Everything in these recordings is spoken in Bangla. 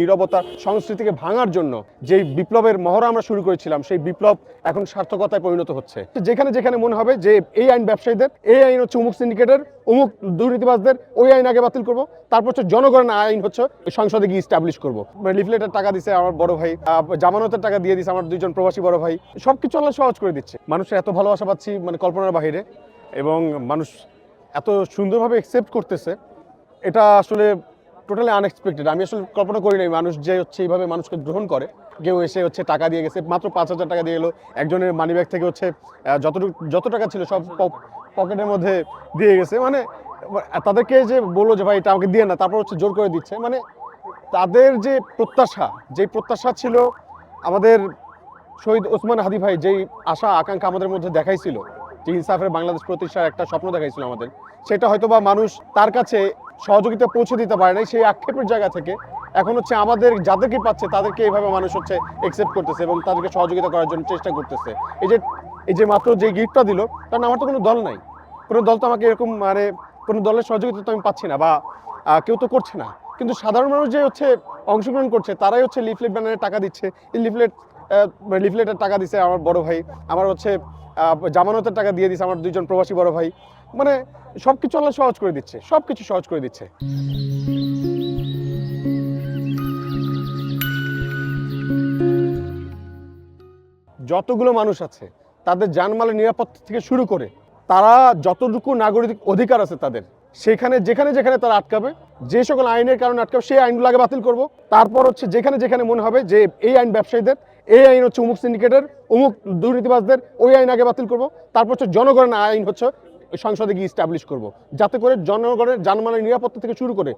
নীরবতার সংস্কৃতিকে ভাঙার জন্য যেই বিপ্লবের মহড়া আমরা শুরু করেছিলাম সেই বিপ্লব এখন সার্থকতায় পরিণত হচ্ছে। যেখানে যেখানে মনে হবে যে এই আইন ব্যবসায়ীদের, এই আইন হচ্ছে অমুক সিন্ডিকেটের, অমুক দুর্নীতিবাজদের, ওই আইন আগে বাতিল করব, তারপর হচ্ছে জনগণের আইন হচ্ছে সংসদে গিয়ে স্টাবলিশ করবো। লিফলেটের টাকা দিছে আমার বড় ভাই, জামানতের টাকা দিয়ে দিছে আমার দুইজন প্রবাসী বড় ভাই, সবকিছু আল্লাহ সহজ করে দিচ্ছে। মানুষের এত ভালোবাসা পাচ্ছি মানে কল্পনার বাহিরে, এবং মানুষ এত সুন্দরভাবে অ্যাকসেপ্ট করতেছে, এটা আসলে টোটালি আনএক্সপেক্টেড। আমি আসলে কল্পনা করি নাই মানুষ যে হচ্ছে এইভাবে মানুষকে গ্রহণ করে। কেউ এসে হচ্ছে টাকা দিয়ে গেছে, মাত্র 5,000 টাকা দিয়ে এলো, একজনের মানিব্যাগ থেকে হচ্ছে যত টাকা ছিল সব পকেটের মধ্যে দিয়ে গেছে। মানে তাদেরকে যে বললো যে ভাই এটা আমাকে দিয়ে না, তারপর হচ্ছে জোর করে দিচ্ছে। মানে তাদের যে প্রত্যাশা ছিল, আমাদের শহীদ ওসমান হাদি ভাই যেই আশা আকাঙ্ক্ষা আমাদের মধ্যে দেখাইছিল, যে ইনসাফের বাংলাদেশ প্রতিষ্ঠার একটা স্বপ্ন দেখাইছিল আমাদের, সেটা হয়তোবা মানুষ তার কাছে সহযোগিতা পৌঁছে দিতে পারে নাই। সেই আক্ষেপের জায়গা থেকে এখন হচ্ছে আমাদের যাদেরকে পাচ্ছে তাদেরকে এইভাবে মানুষ হচ্ছে অ্যাকসেপ্ট করতেছে এবং তাদেরকে সহযোগিতা করার জন্য চেষ্টা করতেছে। এই যে মাত্র যে গিফটটা দিল, কারণ আমার তো কোনো দল নাই, কোনো দল তো আমাকে এরকম মানে কোনো দলের সহযোগিতা তো আমি পাচ্ছি না, বা কেউ তো করছে না। কিন্তু সাধারণ মানুষ যে হচ্ছে অংশগ্রহণ করছে, তারাই হচ্ছে লিফলেট ব্যানারে টাকা দিচ্ছে। এই লিফলেটের টাকা দিছে আমার বড় ভাই, আমার হচ্ছে জামানতের টাকা দিয়ে দিছে আমার দুইজন প্রবাসী বড় ভাই। মানে সবকিছু আল্লাহ সহজ করে দিচ্ছে, সবকিছু সহজ করে দিচ্ছে। যতগুলো মানুষ আছে তাদের জানমালের নিরাপত্তা থেকে শুরু করে তারা যতটুকু নাগরিক অধিকার আছে তাদের, সেখানে যেখানে যেখানে তারা আটকাবে, যে সকল আইনের কারণে আটকাবে সেই আইনগুলো আগে বাতিল করব। তারপর হচ্ছে যেখানে যেখানে মনে হবে যে এই আইন ব্যবসায়ীদের, এই আইন হচ্ছে অমুক সিন্ডিকেটের, অমুক দুর্নীতিবাজদের, ওই আইন আগে বাতিল করব। তারপর হচ্ছে জনগণের আইন হচ্ছে সংসদে গিয়ে স্টাবলিশ করব, যাতে করে জনগণের জানমালের নিরাপত্তা থেকে শুরু করে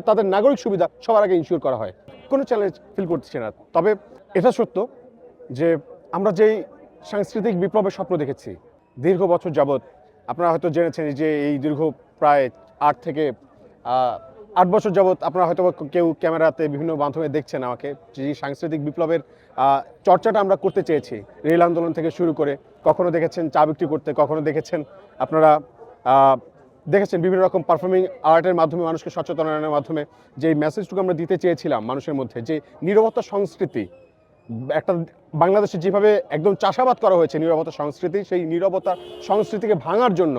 তাদের নাগরিক সুবিধা সবার আগে ইনশিওর করা হয়। কোনো চ্যালেঞ্জ ফিল করতেছি না। তবে এটা সত্য যে আমরা যেই সাংস্কৃতিক বিপ্লবের স্বপ্ন দেখেছি দীর্ঘ বছর যাবৎ, আপনারা হয়তো জেনেছেন যে এই দীর্ঘ প্রায় 8 বছর যাবৎ আপনারা হয়তো কেউ ক্যামেরাতে বিভিন্ন মাধ্যমে দেখছেন আমাকে, যে সাংস্কৃতিক বিপ্লবের চর্চাটা আমরা করতে চেয়েছি। রেল আন্দোলন থেকে শুরু করে কখনো দেখেছেন চা বিক্রি করতে, কখনো দেখেছেন আপনারা বিভিন্ন রকম পারফর্মিং আর্টের মাধ্যমে মানুষকে সচেতনতার মাধ্যমে যে মেসেজটুকু আমরা দিতে চেয়েছিলাম মানুষের মধ্যে, যে নীরবতা সংস্কৃতি একটা বাংলাদেশে যেভাবে একদম চাষাবাদ করা হয়েছে নীরবতা সংস্কৃতি, সেই নীরবতা সংস্কৃতিকে ভাঙার জন্য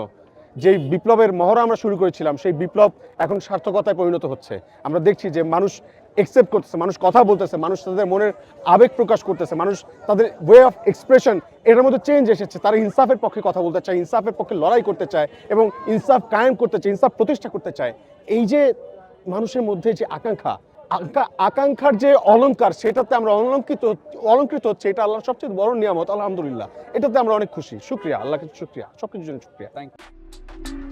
যেই বিপ্লবের মহড়া আমরা শুরু করেছিলাম সেই বিপ্লব এখন সার্থকতায় পরিণত হচ্ছে। আমরা দেখছি যে মানুষ অ্যাকসেপ্ট করতেছে, মানুষ কথা বলতেছে, মানুষ তাদের মনের আবেগ প্রকাশ করতেছে, মানুষ তাদের ওয়ে অফ এক্সপ্রেশন এটার মধ্যে চেঞ্জ এসেছে। তারা ইনসাফের পক্ষে কথা বলতে চায়, ইনসাফের পক্ষে লড়াই করতে চায় এবং ইনসাফ কায়েম করতে চায়, ইনসাফ প্রতিষ্ঠা করতে চায়। এই যে মানুষের মধ্যে যে আকাঙ্ক্ষার যে অলংকার, সেটাতে আমরা অলঙ্কৃত হচ্ছে, এটা আল্লাহর সবচেয়ে বড় নিয়ামত। আলহামদুলিল্লাহ, এটাতে আমরা অনেক খুশি। শুকরিয়া আল্লাহকে, শুকরিয়া, সবকিছুর জন্য শুকরিয়া। Thank you.